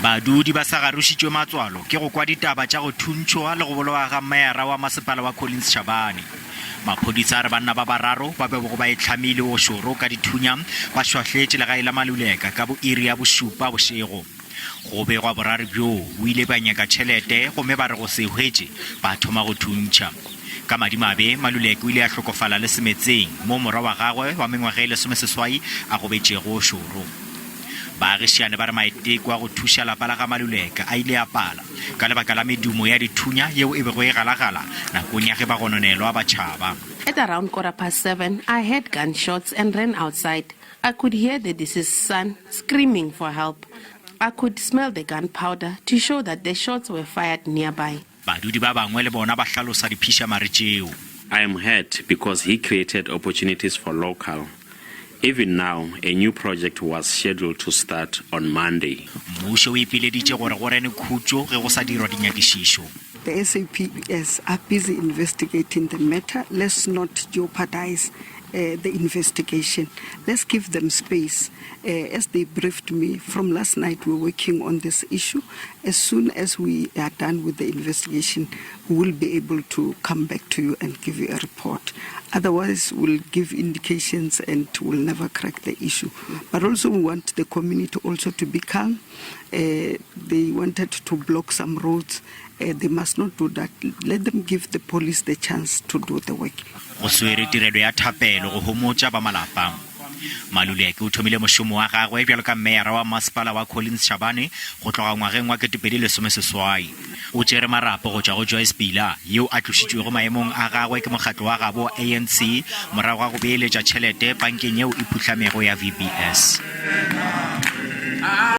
Badudi ba sa garušitšwe matswalo ke go kwa ditaba tša go thuntshiwa le go bolawa ga Meyara wa masepala wa Collins Chabane. Maphodisa re banna ba bararo ba bego ba itlhamile o šoro ka dithunya ba šwahletše legae la Maluleke ka bo iri ya bošupa bošego. Go begwa borare bjo o ile ba nyaka tšhelete gomme ba re go se hwetše ba thoma go thuntšha. Ka madimabe Maluleke o ile a hlokofala le semetseng mo morwa wa gagwe wa mengwaga e lesomeseswai a gobetšego šoro. Baagišane ba re maiteko a go thuša lapa la ga Maluleke a ile a pala ka lebaka la medumo ya dithunya yeo e bego e galagala nakong ya ge ba gononelwa batšhaba. At around 7:15, I heard gunshots and ran outside. I could hear the deceased son screaming for help. I could smell the gunpowder to show that the shots were fired nearby. Badudi ba bangwe le bona ba hlalosa diphišamare tšeo. I am hurt because he created opportunities for local. Even now, a new project was scheduled to start on Monday. Mmušo o ipileditše gore go rene khutšo ge go sa dirwa dinyakišišo. The SABC are busy investigating the matter. Let's not jeopardize the investigation. Let's give them space. As they briefed me from last night, we're working on this issue. As soon as we are done with the investigation, we will be able to come back to you and give you a report. Otherwise, we'll give indications and we'll never crack the issue. But also we want the community also to be calm. They wanted to block some roads. They must not do that. Let them give the police the chance to do the work. Go swere tirelo ya thapelo go homotša ba malapa. Maluleke o thomile mošomo wa gagwe bjalo ka Meyara wa masepala wa Collins Chabane go tloga ngwageng wa 2016. O tšere marapo go tšwa go Joyce Bila yeo a tlošitšwego maemong a gagwe ke mokgatlo wa gabo wa ANC morago ga go beeletša tšhelete bankeng yeo e phutlamego ya VBS.